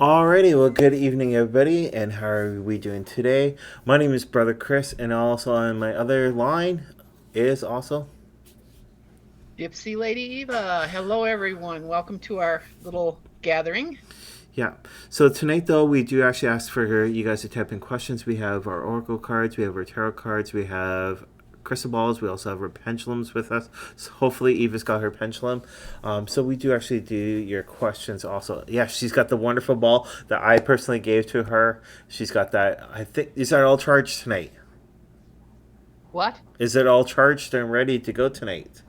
Alrighty, well, good evening, everybody, and how are we doing today? My name is Brother Chris, and also on my other line is also. Gypsy Lady Eva. Hello, everyone. Welcome to our little gathering. Yeah. So tonight, though, we do actually ask for you guys to type in questions. We have our oracle cards, we have our tarot cards, we have crystal balls. We also have our pendulums with us. So hopefully, Eva's got her pendulum. So we do actually do your questions also. Yeah, she's got the wonderful ball that I personally gave to her. She's got that. I think is that all charged tonight? What? Is it all charged and ready to go tonight?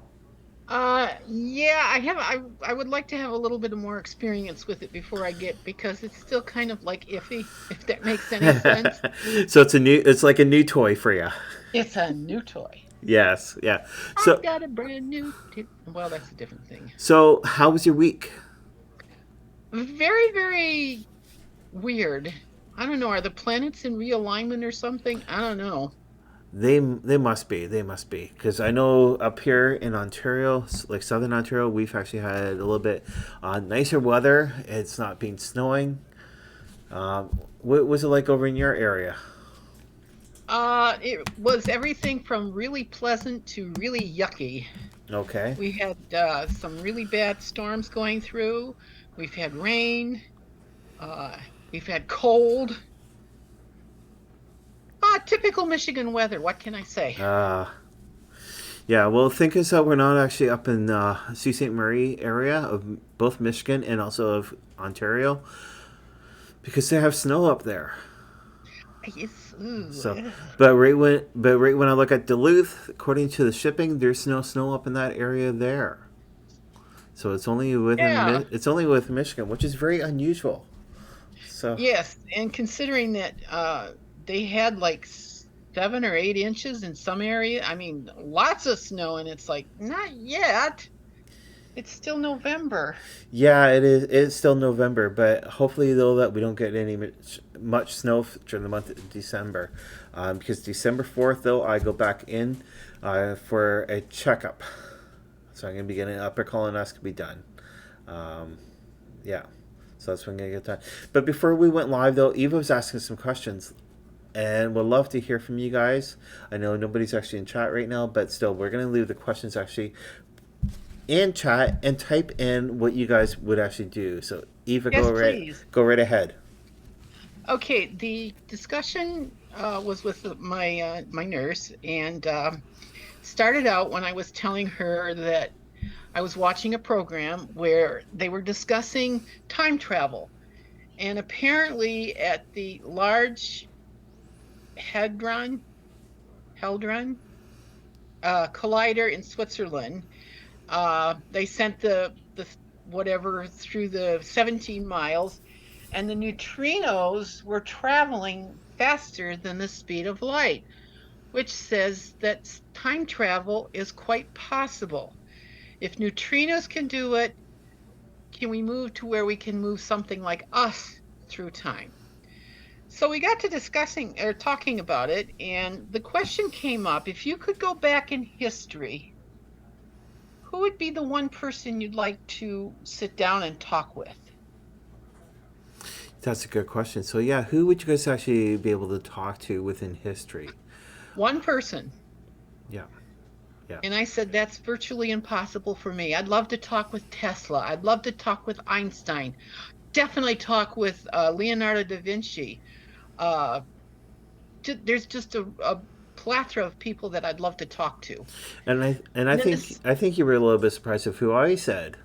Yeah, I would like to have a little bit of more experience with it before I get because it's still kind of like iffy, if that makes any sense. So it's like a new toy for you. It's a new toy. Yes, yeah. I So got a brand new tip. Well, that's a different thing. so how was your week? Very, very weird. I don't know. Are the planets in realignment or something? I don't know. They must be because I know up here in Ontario, like southern Ontario, we've actually had a little bit nicer weather. It's not been snowing. What was it like over in your area? It was everything from really pleasant to really yucky. Okay. We had some really bad storms going through. We've had rain. Uh, we've had cold. Typical Michigan weather. What can I say? Uh, yeah. Well, think is that we're not actually up in Sault Ste. Marie area of both Michigan and also of Ontario because they have snow up there. It's, ooh, So, ugh. but right when I look at Duluth, according to the shipping, there's no snow up in that area there. So Yeah, it's only with Michigan, which is very unusual. So yes. And considering that they had like 7 or 8 inches in some area, I mean, lots of snow, and it's like, not yet. It's still November. yeah, it is. It's still November, but hopefully though that we don't get much snow during the month of December, because December 4th though I go back in for a checkup. So I'm gonna be getting an upper colonoscopy done. Um, yeah, so that's when I'm gonna get done. But before we went live though, Eva was asking some questions and would love to hear from you guys. I know nobody's actually in chat right now, but still, we're going to leave the questions actually in chat and type in what you guys would actually do. So, Eva, Yes, please. go right ahead. Okay, the discussion was with my nurse, and started out when I was telling her that I was watching a program where they were discussing time travel, and apparently at the Large Hadron Hadron Collider in Switzerland, they sent the whatever through the 17 miles, and the neutrinos were traveling faster than the speed of light, which says that time travel is quite possible. If neutrinos can do it, can we move to where we can move something like us through time? So we got to discussing or talking about it, and the question came up, if you could go back in history, who would be the one person you'd like to sit down and talk with? That's a good question. So, yeah, who would you guys actually be able to talk to within history? One person. Yeah, yeah. And I said, that's virtually impossible for me. I'd love to talk with Tesla. I'd love to talk with Einstein. Definitely talk with Leonardo da Vinci. Uh, there's just a plethora of people that I'd love to talk to. And I And then think this, I think you were a little bit surprised of who I said.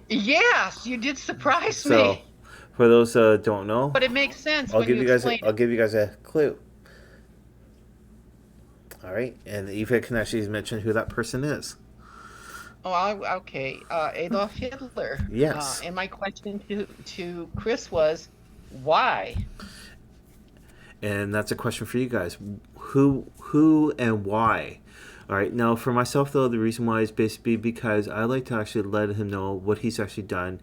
yes, you did surprise So, me, for those don't know, but it makes sense when you explain I'll it. give you guys a clue. All right, and Eva can actually mention who that person is. Oh, okay. Adolf Hitler. Yes, And my question to Chris was, why? and that's a question for you guys. Who and why? All right. Now, for myself though, the reason why is basically because I like to actually let him know what he's actually done,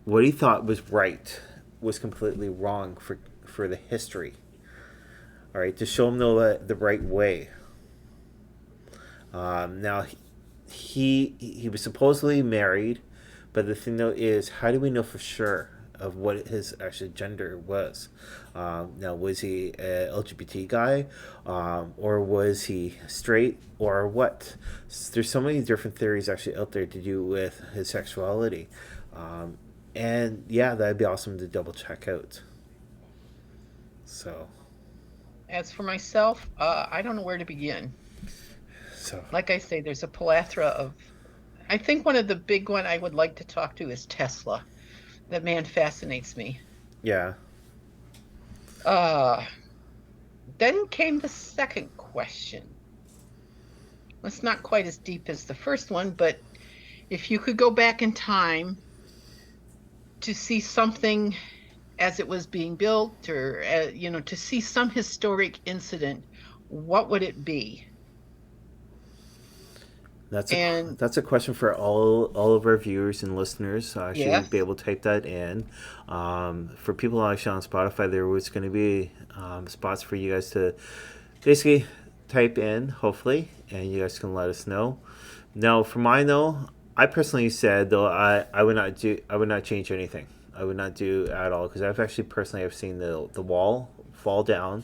what he thought was right was completely wrong for the history. All right, to show him the right way. Now, he was supposedly married, but the thing though is, how do we know for sure? of what his actual gender was. Now, was he a LGBT guy, or was he straight, or what? There's so many different theories actually out there to do with his sexuality, and yeah, that'd be awesome to double check out. So, As for myself, I don't know where to begin. so Like I say, there's a plethora of. I think one of the big one I would like to talk to is Tesla. That man fascinates me. yeah, Uh, then came the second question. It's not quite as deep as the first one, but if you could go back in time to see something as it was being built, or to see some historic incident, what would it be? that's a And that's a question for all of our viewers and listeners. Actually, yes, be able to type that in. For people actually on Spotify, there was going to be spots for you guys to basically type in, hopefully, and you guys can let us know. Now, for mine though, I personally said though I would not change anything. I would not do at all because I've seen the wall fall down.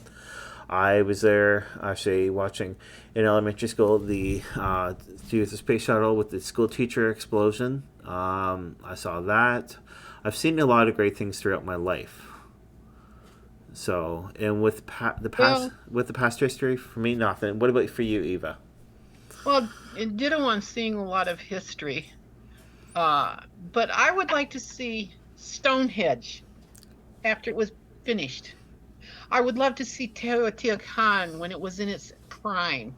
I was there actually watching in elementary school the space shuttle with the school teacher explosion. I saw that. I've seen a lot of great things throughout my life. So, and with well, the past history, for me, nothing. What about for you, Eva? it ditto on seeing a lot of history. But I would like to see Stonehenge after it was finished. I would love to see Teotihuacan when it was in its prime.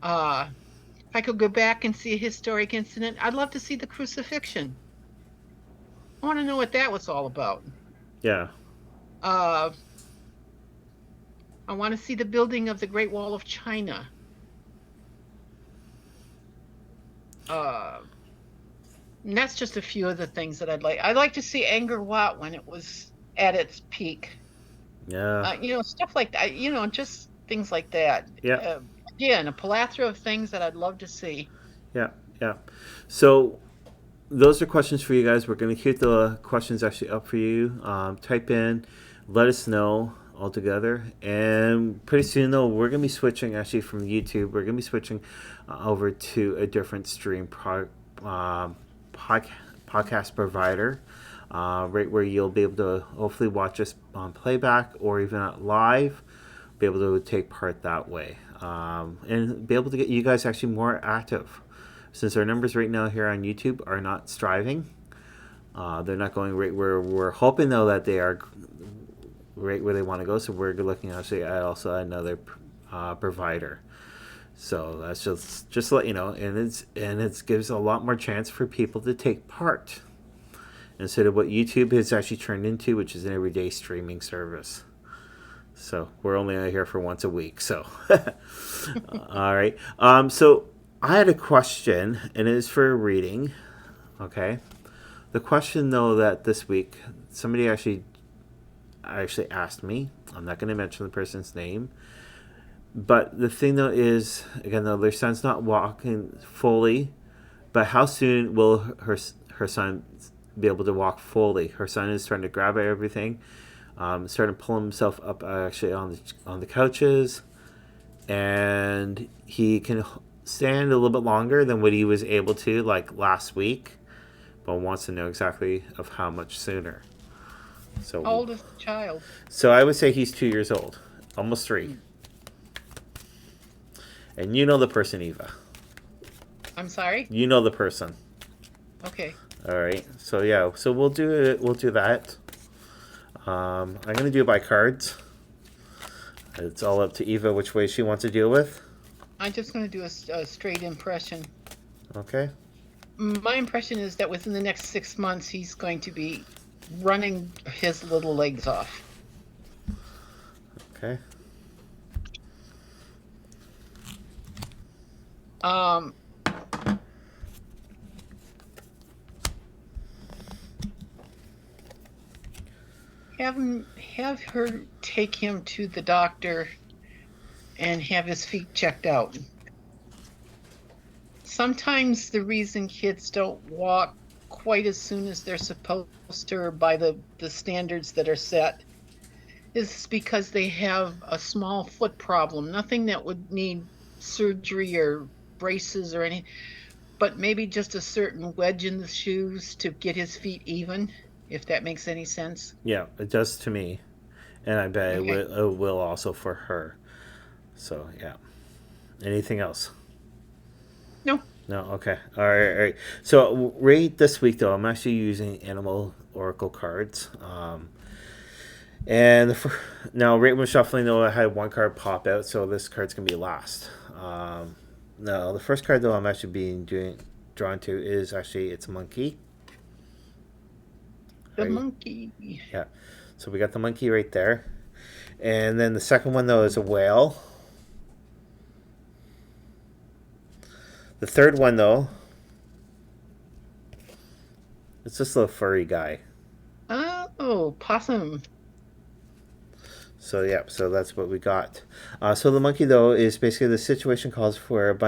If I could go back and see a historic incident, I'd love to see the crucifixion. I want to know what that was all about. Yeah, Uh, I want to see the building of the Great Wall of China. Uh, and that's just a few of the things that I'd like. I'd like to see Angkor Wat when it was at its peak. yeah, Stuff like that. Just things like that. yeah, Uh, Again, a plethora of things that I'd love to see. yeah, yeah. So those are questions for you guys. We're going to keep the questions actually up for you. Type in, let us know all together. And pretty soon, though, we're going to be switching actually from YouTube. We're going to be switching over to a different um, pod, podcast provider, right where you'll be able to hopefully watch us on playback or even at live, be able to take part that way. And be able to get you guys actually more active since our numbers right now here on YouTube are not striving. They're not going right where we're hoping though that they are right where they want to go. So we're looking actually at also another provider. So that's just to let you know, and it gives a lot more chance for people to take part instead of what YouTube has actually turned into, which is an everyday streaming service. So we're only out here for once a week. So all right. So I had a question, and it is for a reading. Okay. The question, though, that this week somebody actually asked me. I'm not going to mention the person's name, but the thing though is, again, though their son's not walking fully, but how soon will her son be able to walk fully? Her son is starting to grab at everything, starting to pull himself up actually on the couches, and he can stand a little bit longer than what he was able to like last week, but wants to know exactly of how much sooner. How So, old is the child? so I would say he's 2 years old, almost three, Hmm. and you know the person, Eva. I'm sorry. You know the person. Okay. All right. So yeah. So we'll do it. We'll do that. I'm gonna do it by cards. It's all up to Eva which way she wants to deal with. I'm just going to do a straight impression. Okay. My impression is that within the next 6 months, he's going to be running his little legs off. Okay. Um, have her take him to the doctor and have his feet checked out. Sometimes the reason kids don't walk quite as soon as they're supposed to, or by the standards that are set, is because they have a small foot problem. Nothing that would need surgery or braces or anything, but maybe just a certain wedge in the shoes to get his feet even, if that makes any sense. Yeah, it does to me, and I bet Okay. it will also for her. So yeah. Anything else? No. No. Okay. All right. All right. So right this week though, I'm actually using Animal Oracle cards. And now right when shuffling though, I had one card pop out, so this card's gonna be last. No, the first card though I'm actually drawn to is actually it's a monkey. The Right. monkey. Yeah. So we got the monkey right there, and then the second one though is a whale. The third one though, it's this little furry guy. Oh, possum. So yeah, so that's what we got. So the monkey though is basically the situation calls for um,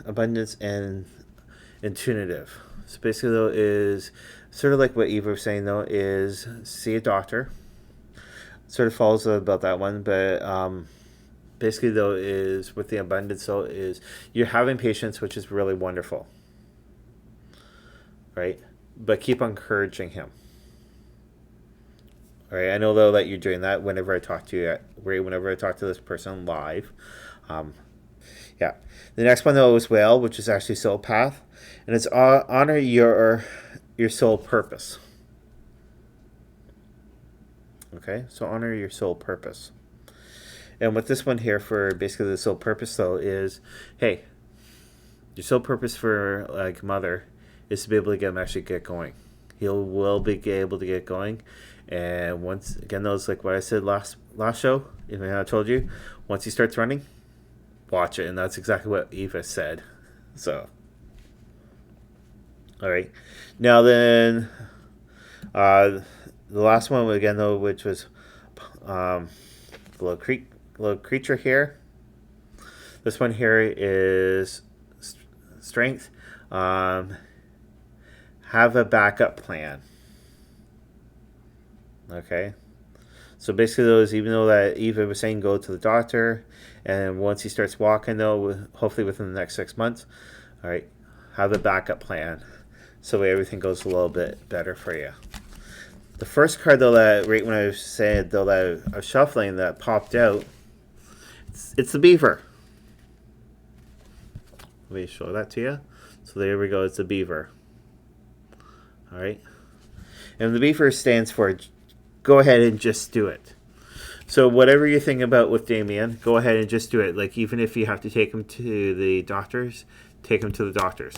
abundance and intuitive. So basically though is sort of like what Eva was saying though is see a doctor. Sort of follows about that one, but basically though is with the abundance though is you're having patience, which is really wonderful, right? But keep encouraging him. All right, I know though that you're doing that whenever I talk to you, whenever I talk to this person live. Um, yeah. The next one though is whale, which is actually soul path, and it's honor your soul purpose. Okay, so honor your soul purpose. And with this one here for basically the soul purpose though is, hey, your sole purpose for like mother is to be able to get him actually get going. He will be able to get going, and once again, those like what I said last show. Even I told you, once he starts running, watch it, and that's exactly what Eva said. So, all right, now then, the last one again though, which was little creature here. This one here is strength. Have a backup plan. Okay. So basically, those even though that Eva was saying go to the doctor, and once he starts walking, though, hopefully within the next 6 months, all right, have a backup plan, so everything goes a little bit better for you. The first card though that right when I was saying though that I was shuffling that popped out, it's the beaver. Let me show that to you. So there we go. It's the beaver. All right. And the beaver stands for go ahead and just do it. So whatever you're thinking about with Damien, go ahead and just do it. Like even if you have to take him to the doctors, take him to the doctors.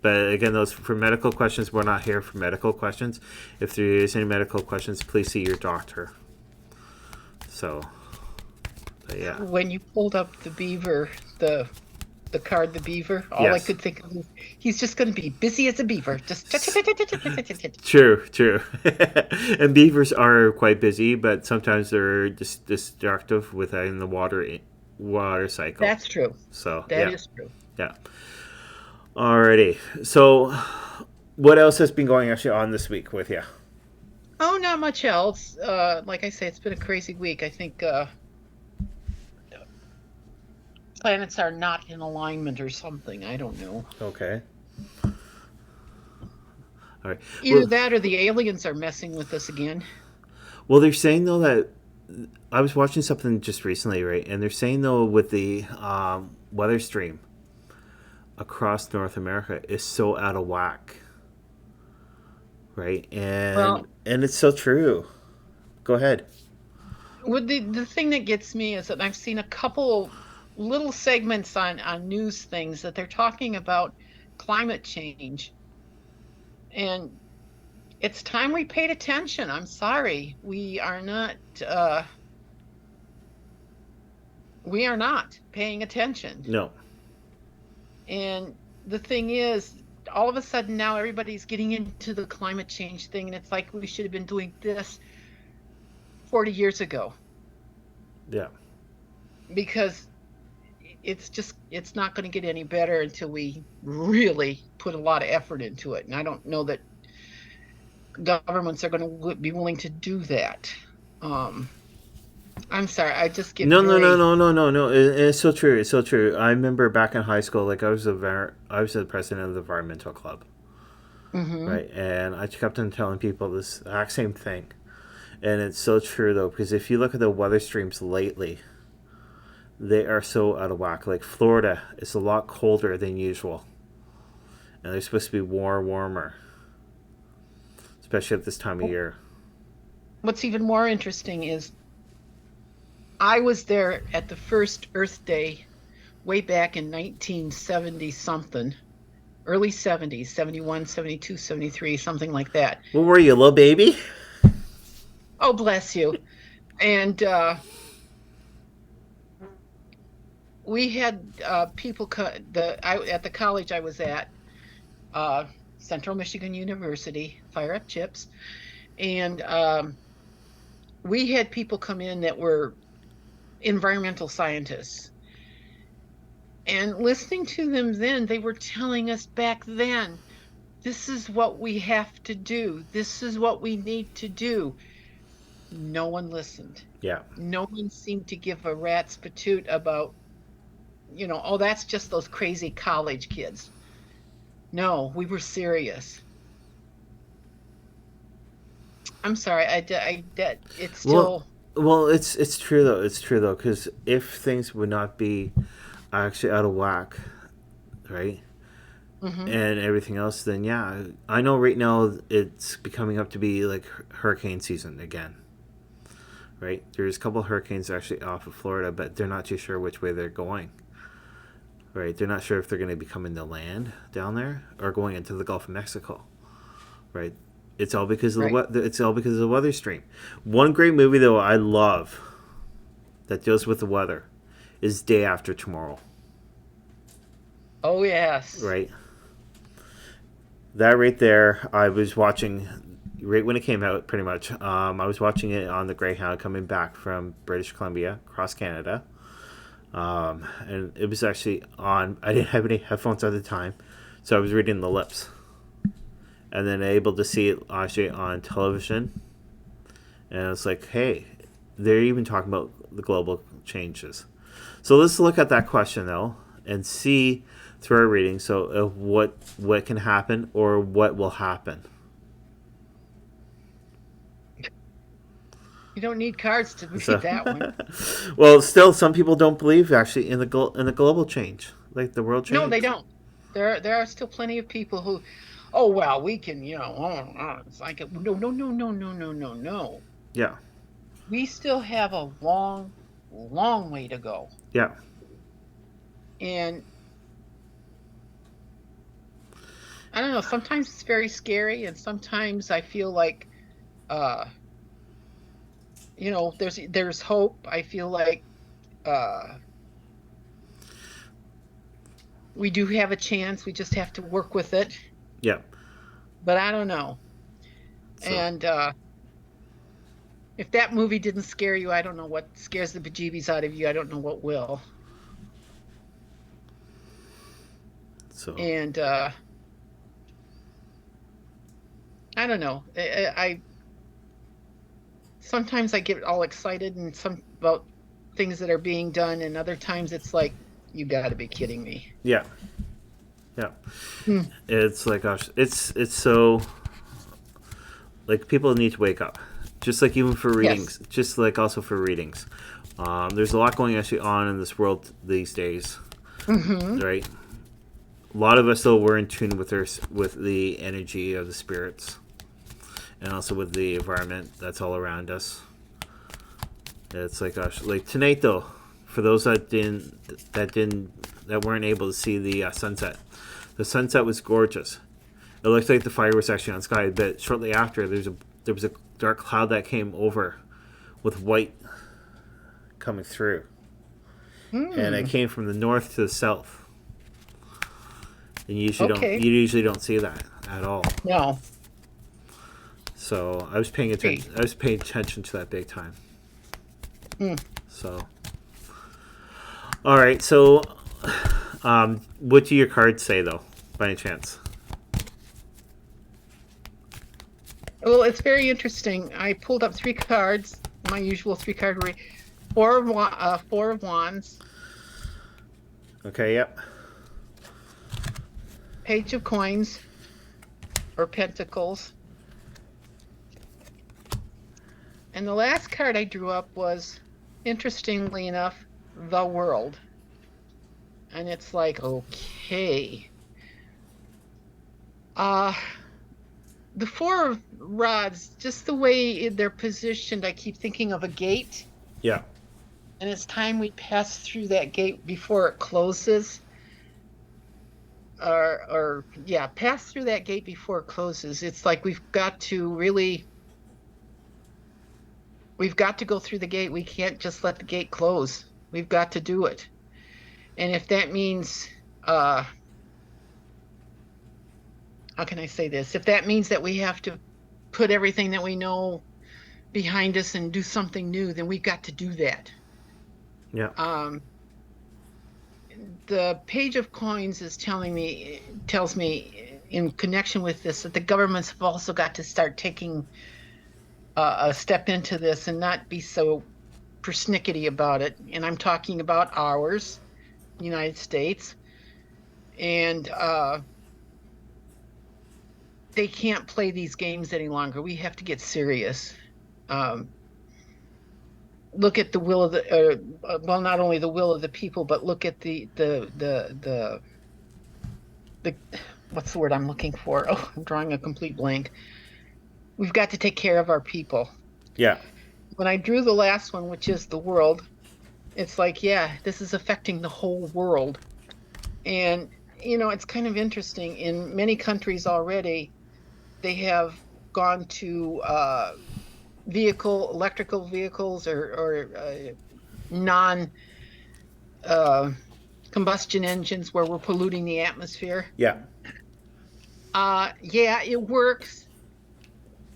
But again, those for medical questions, we're not here for medical questions. If there is any medical questions, please see your doctor. So, but yeah. When you pulled up the beaver, the card, the beaver, all I could think of is he's just going to be busy as a beaver. Just True. And beavers are quite busy, but sometimes they're destructive within the water cycle. That's true. So that is true. Yeah. Alrighty. So, what else has been going actually on this week with you? Oh, not much else. Like I say, it's been a crazy week. I think planets are not in alignment or something. I don't know. Okay. All right. Either that or the aliens are messing with us again. Well, they're saying though that I was watching something just recently, right? And they're saying though with the weather stream across North America is so out of whack, right? And it's so true. Go ahead. Well, the thing that gets me is that I've seen a couple little segments on news things that they're talking about climate change, and it's time we paid attention. I'm sorry, we are not paying attention. No. And the thing is, all of a sudden now everybody's getting into the climate change thing, and it's like we should have been doing this 40 years ago. Yeah. Because it's not going to get any better until we really put a lot of effort into it. And I don't know that governments are going to be willing to do that. I'm sorry, I just get No, no, no, very. no, no, no, no. It's so true. It's so true. I remember back in high school, like I was the president of the environmental club, Hmm. right? And I kept on telling people this exact same thing. And it's so true though, because if you look at the weather streams lately, they are so out of whack. Like Florida is a lot colder than usual, and they're supposed to be warmer, especially at this time of year. What's even more interesting is I was there at the first Earth Day way back in 1970 something, early 70s, 71, 72, 73, something like that. What were you, a little baby? Oh, bless you. And we had people at the college I was at, uh, Central Michigan University, Fire Up Chips, and we had people come in that were environmental scientists. And listening to them then, they were telling us back then, this is what we have to do. This is what we need to do. No one listened. Yeah. No one seemed to give a rat's patoot about, oh, that's just those crazy college kids. No, we were serious. I'm sorry, it's Well, still. well, it's true though. It's true though, because if things would not be actually out of whack, right, Hmm. and everything else, then yeah, I know right now it's becoming up to be like hurricane season again, right? There's a couple of hurricanes actually off of Florida, but they're not too sure which way they're going. Right, they're not sure if they're going to be coming to land down there or going into the Gulf of Mexico. Right, it's all because of Right. it's all because of the weather stream. One great movie though I love that deals with the weather is Day After Tomorrow. Oh, yes. Right, that right there, I was watching right when it came out. Pretty much, I was watching it on the Greyhound coming back from British Columbia across Canada, and it was actually on. I didn't have any headphones at the time, so I was reading the lips, and then able to see it actually on television. And it's like, hey, they're even talking about the global changes. So let's look at that question though, and see through our reading. So what can happen or what will happen. You don't need cards to read So, that one. well, still, some people don't believe actually in the global change, like the world No, they change. don't. There are still plenty of people who, oh well, we can, it's like no, no, no, no, no, no, no, no. Yeah, We still have a long, long way to go. yeah. And I don't know, sometimes it's very scary, and sometimes I feel like, uh, there's hope. I feel like uh, we do have a chance. We just have to work with it. Yeah. But I don't know. So And if that movie didn't scare you, I don't know what scares the bejeebies out of you. I don't know what will. so And I don't know. I sometimes I get all excited and some about things that are being done, and other times it's like, you got to be kidding me. yeah, yeah. Hmm. It's like gosh, it's so like people need to wake up, just like even for Yes. readings, just like also for readings. There's a lot going actually on in this world these days, Hmm. right? A lot of us though we're in tune with with the energy of the spirits, and also with the environment that's all around us. It's like gosh, like tonight though, for those that weren't able to see the sunset, the sunset was gorgeous. It looked like the fire was actually on sky, but shortly after there was a dark cloud that came over with white coming through, and it Hmm. came from the north to the south. And Okay. you usually don't see that at all. No. So I was paying Great. attention. I was paying attention to that big time. Hmm. So All right. So, what do your cards say though, by any chance? Well, it's very interesting. I pulled up 3 cards, my usual 3 card array. Four of Wands, Okay. Yep. Page of Coins or Pentacles. And the last card I drew up was, interestingly enough, the World. And it's like, okay. The Four of Rods, just the way they're positioned, I keep thinking of a gate. Yeah. And it's time we pass through that gate before it closes. Pass through that gate before it closes. It's like we've got to go through the gate. We can't just let the gate close. We've got to do it. And if that means, how can I say this? If that means that we have to put everything that we know behind us and do something new, then we've got to do that. Yeah. The Page of Coins tells me in connection with this that the governments have also got to start taking a step into this and not be so persnickety about it. And I'm talking about ours, United States. And they can't play these games any longer. We have to get serious. Look at the will of the well, not only the will of the people, but look at the what's the word I'm looking for? Oh, I'm drawing a complete blank. We've got to take care of our people. Yeah. When I drew the last one, which is the World, it's like, yeah, this is affecting the whole world. And it's kind of interesting. In many countries already, they have gone to electrical vehicles or non combustion engines where we're polluting the atmosphere. Yeah. It works.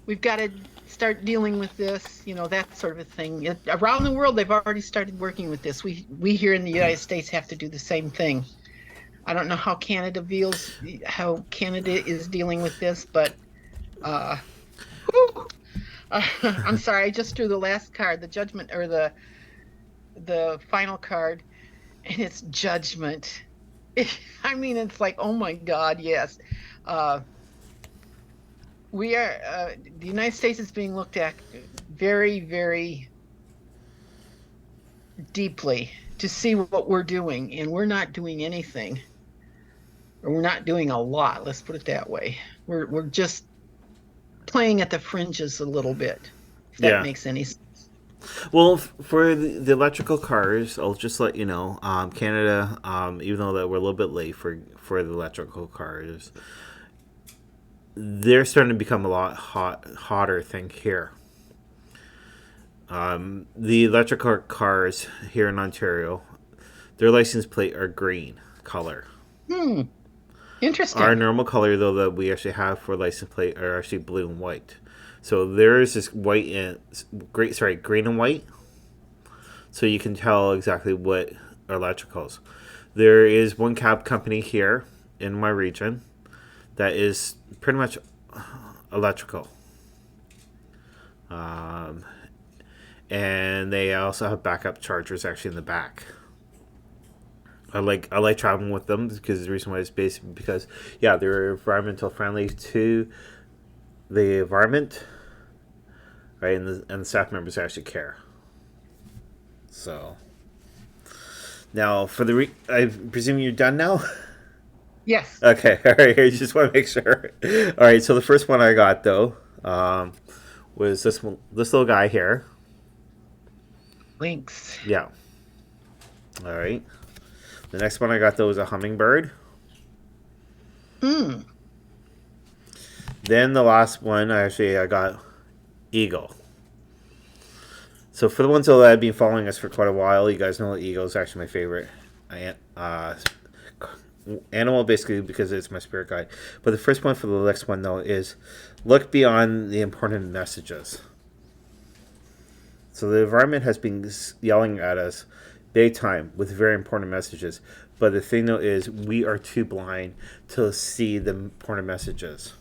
We've got to start dealing with this, that sort of a thing. Around the world, they've already started working with this. We here in the United States have to do the same thing. I don't know how Canada is dealing with this, but I'm sorry, I just drew the last card, the Judgment, or the final card, and it's Judgment. It's like, oh my God, yes. We are, the United States is being looked at very, very deeply to see what we're doing, and we're not doing anything. Or we're not doing a lot, let's put it that way. We're just playing at the fringes a little bit, if that makes any sense. Well, for the electrical cars, I'll just let you know, Canada, even though that we're a little bit late for the electrical cars, they're starting to become a lot hotter thing here. The electrical cars here in Ontario, their license plate are green color. Interesting. Our normal color, though, that we actually have for license plate are actually blue and white. So there is this green and white. So you can tell exactly what are electricals. There is one cab company here in my region that is pretty much electrical. And they also have backup chargers actually in the back. I like traveling with them because the reason why is basically because they're environmental friendly to the environment, right? And the staff members actually care. So now for I presume you're done now. Yes. Okay. All right. I just want to make sure. All right. So the first one I got though was this little guy here. Lynx. Yeah. All right. The next one I got though was a hummingbird. Then the last one I got eagle. So for the ones that have been following us for quite a while, you guys know that eagle is actually my favorite animal, basically because it's my spirit guide. But the first one for the next one though is look beyond the important messages. So the environment has been yelling at us big time with very important messages. But the thing though is, we are too blind to see the important messages.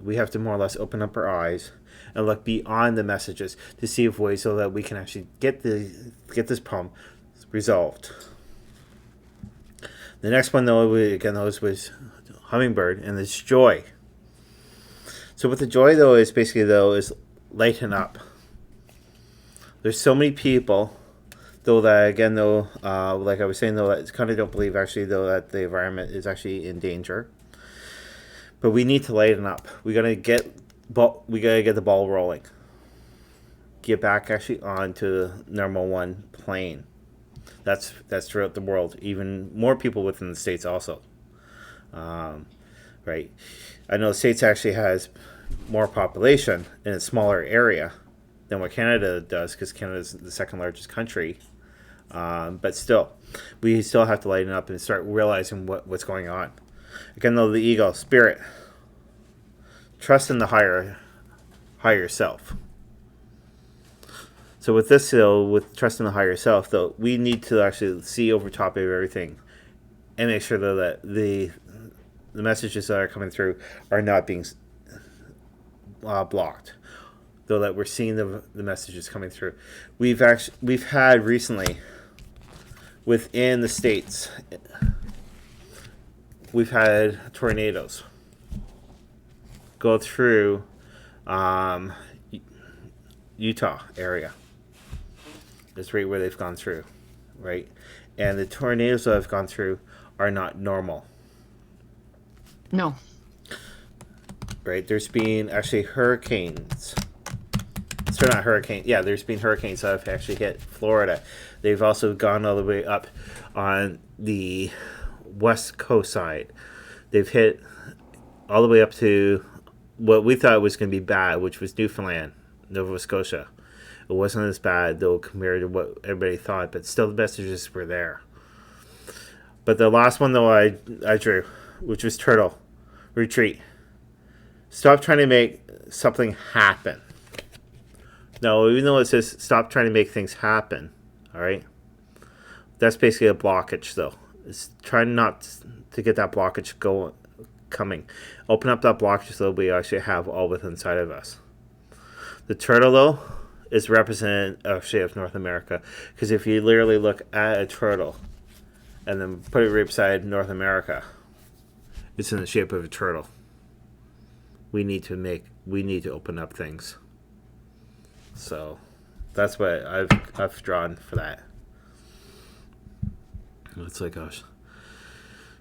We have to more or less open up our eyes and look beyond the messages to see if ways so that we can actually get this problem resolved. The next one though, was hummingbird and this joy. So with the joy though is basically though is lighten up. There's so many people though that again though, like I was saying though, that kind of don't believe actually though that the environment is actually in danger. But we need to lighten up. We gotta get the ball rolling. Get back actually onto the normal one plane. That's throughout the world. Even more people within the States also. Right. I know the States actually has more population in a smaller area than what Canada does, because Canada is the second largest country. But still, we still have to lighten up and start realizing what's going on. Again, though, the ego, spirit, trust in the higher self. So with this, though, with trust in the higher self, though, we need to actually see over top of everything and make sure though that the messages that are coming through are not being blocked. Though that we're seeing the messages coming through. We've had recently within the States, we've had tornadoes go through Utah area. That's right where they've gone through, right? And the tornadoes that have gone through are not normal. No. Right? There's been actually hurricanes. So not hurricane. Yeah, there's been hurricanes that have actually hit Florida. They've also gone all the way up on the west coast side. They've hit all the way up to what we thought was going to be bad, which was Newfoundland, Nova Scotia. It wasn't as bad, though, compared to what everybody thought, but still the messages were there. But the last one, though, I drew, which was turtle. Retreat. Stop trying to make something happen. No, even though it says stop trying to make things happen, all right? That's basically a blockage, though. It's trying not to get that blockage coming. Open up that blockage so we actually have all within inside of us. The turtle, though, is representative actually of North America, because if you literally look at a turtle and then put it right beside North America, it's in the shape of a turtle. We need to open up things. So that's what I've drawn for that. It's like, gosh.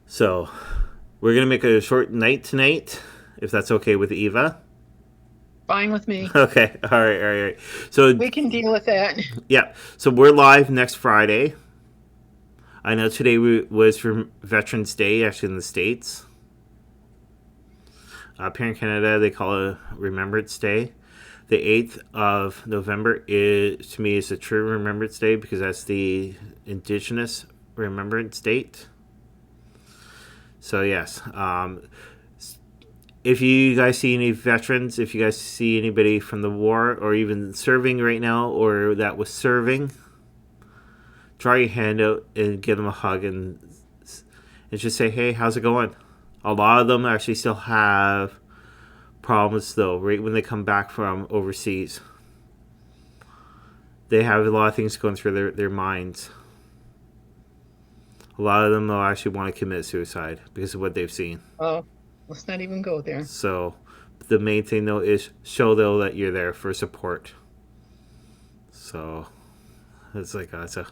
So we're gonna make a short night tonight, if that's okay with Eva. Fine with me. Okay. All right. So we can deal with that. Yeah. So we're live next Friday. I know today was for Veterans Day, actually in the States. Up here in Canada, they call it Remembrance Day. The 8th of November to me is a true Remembrance Day, because that's the Indigenous Remembrance Date. So yes, if you guys see any veterans, if you guys see anybody from the war or even serving right now or that was serving, draw your hand out and give them a hug and just say, hey, how's it going? A lot of them actually still have problems, though, right when they come back from overseas. They have a lot of things going through their minds. A lot of them will actually want to commit suicide because of what they've seen. Oh, let's not even go there. So the main thing, though, is show, though, that you're there for support. So it's like, it's a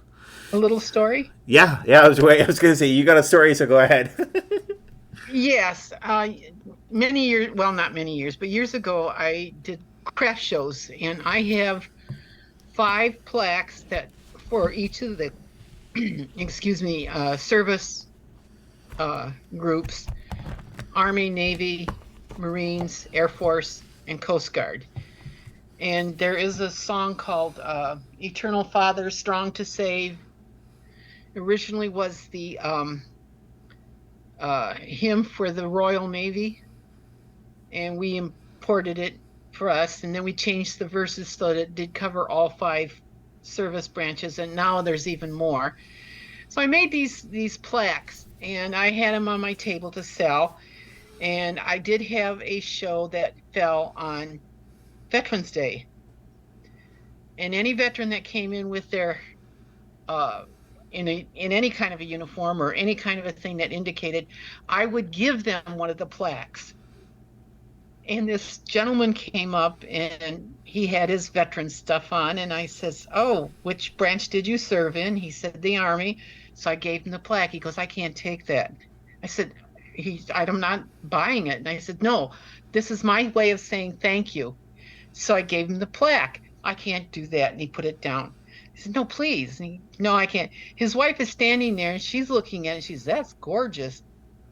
little story? Yeah, I was going to say, you got a story, so go ahead. Yes. Many years, well, not many years, but years ago, I did craft shows, and I have 5 plaques that for each of the service groups: Army, Navy, Marines, Air Force, and Coast Guard. And there is a song called Eternal Father, Strong to Save. Originally was the hymn for the Royal Navy, and we imported it for us, and then we changed the verses so that it did cover all 5 service branches, and now there's even more. So I made these plaques, and I had them on my table to sell. And I did have a show that fell on Veterans Day, and any veteran that came in with their in any kind of a uniform or any kind of a thing that indicated, I would give them one of the plaques. And this gentleman came up and he had his veteran stuff on, and I says, "Oh, which branch did you serve in?" He said, "The Army." So I gave him the plaque. He goes, "I can't take that." I said, "I'm not buying it." And I said, "No, this is my way of saying thank you." So I gave him the plaque. "I can't do that." And he put it down. I said, "No, please." "No, I can't." His wife is standing there and she's looking at it. She's, "That's gorgeous."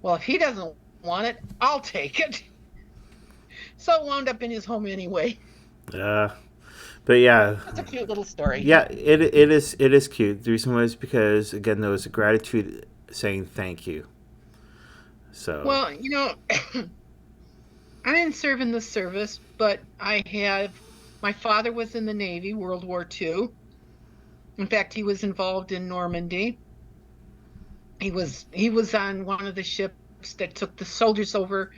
"Well, if he doesn't want it, I'll take it." So it wound up in his home anyway. But yeah, That's a cute little story. Yeah, it is cute. The reason was because again there was a gratitude saying thank you. So Well, I didn't serve in the service, but my father was in the Navy, World War II. In fact, he was involved in Normandy. He was on one of the ships that took the soldiers over,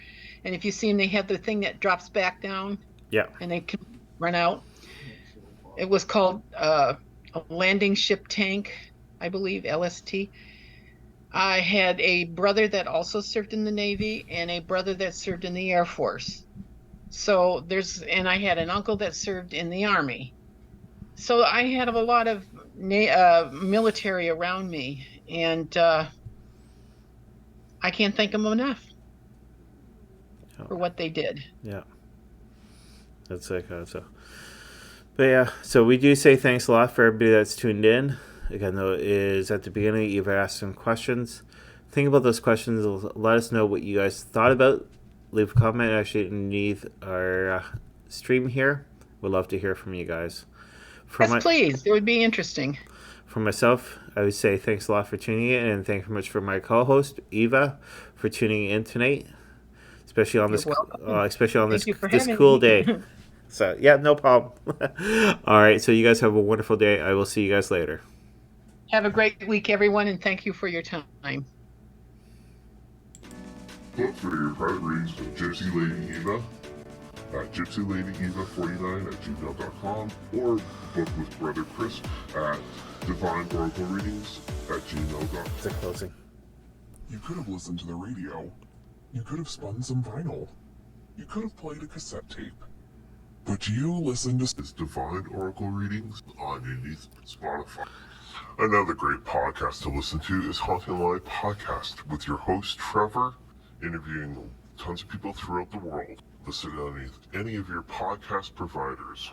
and if you see him, they have the thing that drops back down, yeah, and they can run out. It was called a landing ship tank, I believe, LST. I had a brother that also served in the Navy and a brother that served in the Air Force. And I had an uncle that served in the Army. So I had a lot of military around me, and I can't thank them enough for what they did. Yeah, that's like so. But yeah, so we do say thanks a lot for everybody that's tuned in. Again, though, is at the beginning you've asked some questions. Think about those questions. Let us know what you guys thought about. Leave a comment actually underneath our stream here. We'd love to hear from you guys. Yes, please. It would be interesting. For myself, I would say thanks a lot for tuning in, and thank you very much for my co-host Eva for tuning in tonight, especially on this cool day. So yeah, no problem. All right, so you guys have a wonderful day. I will see you guys later. Have a great week, everyone, and thank you for your time. Book for your private readings with Gypsy Lady Eva at gypsyladyeva49@gmail.com or book with Brother Chris at divineoraclereadings@gmail.com. It's a closing. You could have listened to the radio. You could have spun some vinyl. You could have played a cassette tape. But you listened to Divine Oracle Readings underneath Spotify. Another great podcast to listen to is Haunting Live Podcast with your host Trevor, interviewing tons of people throughout the world. Listen underneath any of your podcast providers.